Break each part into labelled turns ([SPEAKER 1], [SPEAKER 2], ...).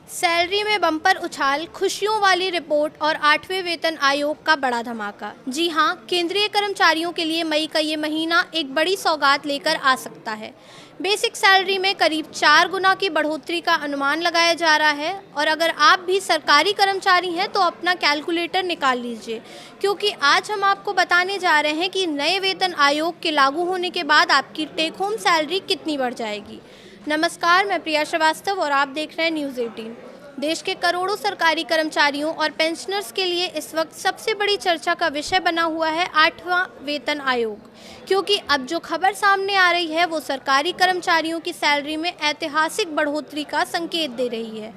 [SPEAKER 1] Salary में bumper उछाल, खुशियों वाली रिपोर्ट और 8वें वेतन आयोग का बड़ा धमाका। जी हां, केंद्रीय कर्मचारियों के लिए मई का ये महीना एक बड़ी सौगात लेकर आ सकता है। बेसिक सैलरी में करीब 4 गुना की बढ़ोतरी का अनुमान लगाया जा रहा है और अगर आप भी सरकारी कर्मचारी हैं तो अपना कैलकुलेटर निकाल लीजिए, क्योंकि आज हम आपको बताने जा रहे हैं कि नए वेतन आयोग के लागू होने के बाद आपकी टेक होम सैलरी कितनी बढ़ जाएगी। नमस्कार, मैं प्रिया श्रीवास्तव और आप देख रहे हैं न्यूज़ 18। देश के करोड़ों सरकारी कर्मचारियों और पेंशनर्स के लिए इस वक्त सबसे बड़ी चर्चा का विषय बना हुआ है 8वां वेतन आयोग, क्योंकि अब जो खबर सामने आ रही है वो सरकारी कर्मचारियों की सैलरी में ऐतिहासिक बढ़ोतरी का संकेत दे रही है।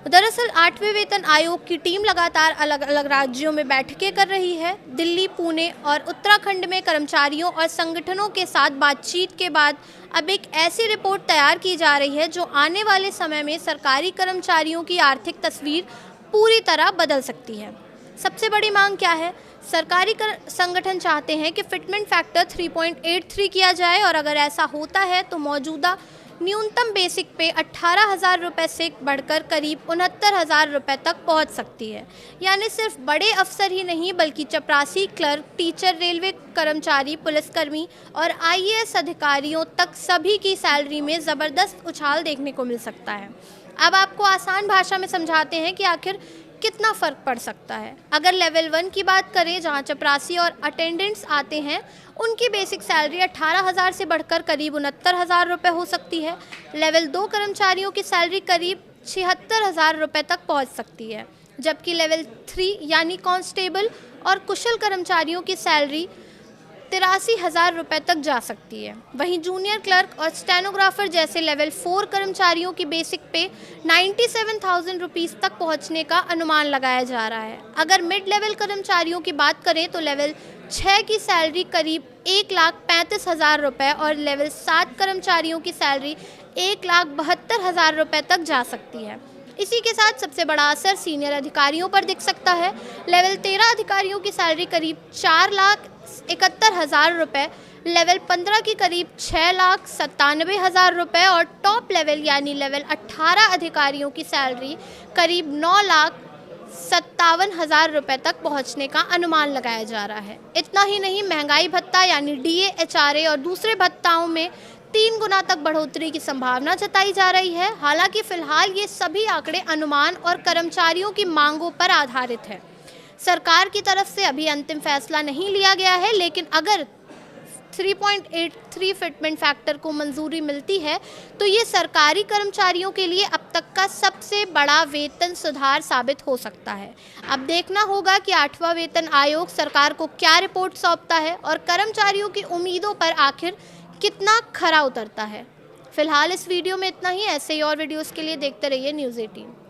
[SPEAKER 1] दरअसल 8वें वेतन आयोग की टीम लगातार अलग अलग राज्यों में बैठकें कर रही है। दिल्ली, पुणे और उत्तराखंड में कर्मचारियों और संगठनों के साथ बातचीत के बाद अब एक ऐसी रिपोर्ट तैयार की जा रही है जो आने वाले समय में सरकारी कर्मचारियों की आर्थिक तस्वीर पूरी तरह बदल सकती है। सबसे बड़ी मांग क्या है? सरकारी संगठन चाहते हैं कि फिटमेंट फैक्टर 3.83 किया जाए और अगर ऐसा होता है तो मौजूदा न्यूनतम बेसिक पे 18,000 रुपये से बढ़कर करीब 69,000 रुपये तक पहुंच सकती है। यानी सिर्फ बड़े अफसर ही नहीं बल्कि चपरासी, क्लर्क, टीचर, रेलवे कर्मचारी, पुलिसकर्मी और IAS अधिकारियों तक सभी की सैलरी में ज़बरदस्त उछाल देखने को मिल सकता है। अब आपको आसान भाषा में समझाते हैं कि आखिर कितना फ़र्क पड़ सकता है। अगर लेवल 1 की बात करें, जहां चपरासी और अटेंडेंट्स आते हैं, उनकी बेसिक सैलरी 18,000 से बढ़कर करीब 69,000 रुपये हो सकती है। लेवल 2 कर्मचारियों की सैलरी करीब 76,000 रुपये तक पहुंच सकती है, जबकि लेवल 3 यानी कांस्टेबल और कुशल कर्मचारियों की सैलरी 83,000 रुपये तक जा सकती है। वहीं जूनियर क्लर्क और स्टेनोग्राफर जैसे लेवल 4 कर्मचारियों की बेसिक पे 97,000 रुपीज़ तक पहुंचने का अनुमान लगाया जा रहा है। अगर मिड लेवल कर्मचारियों की बात करें तो लेवल 6 की सैलरी करीब 1,35,000 रुपये और लेवल 7 कर्मचारियों की सैलरी 1,72,000 रुपये तक जा सकती है। इसी के साथ सबसे बड़ा असर सीनियर अधिकारियों पर दिख सकता है। लेवल 13 अधिकारियों की सैलरी करीब 4,71,000 रुपये, लेवल 15 की करीब 6,97,000 रुपये और टॉप लेवल यानी लेवल 18 अधिकारियों की सैलरी करीब 9,57,000 रुपये तक पहुंचने का अनुमान लगाया जा रहा है। इतना ही नहीं, महंगाई भत्ता यानी DA, HRA और दूसरे भत्ताओं में 3 गुना तक बढ़ोतरी की संभावना जताई जा रही है। हालांकि फिलहाल ये सभी आंकड़े अनुमान और कर्मचारियों की मांगों पर आधारित है। सरकार की तरफ से अभी अंतिम फैसला नहीं लिया गया है, लेकिन अगर 3.83 फिटमेंट फैक्टर को मंजूरी मिलती है तो ये सरकारी कर्मचारियों के लिए अब तक का सबसे बड़ा वेतन सुधार साबित हो सकता है। अब देखना होगा कि 8वां वेतन आयोग सरकार को क्या रिपोर्ट सौंपता है और कर्मचारियों की उम्मीदों पर आखिर कितना खरा उतरता है। फिलहाल इस वीडियो में इतना ही। ऐसे ही और वीडियोस के लिए देखते रहिए न्यूज़ 18।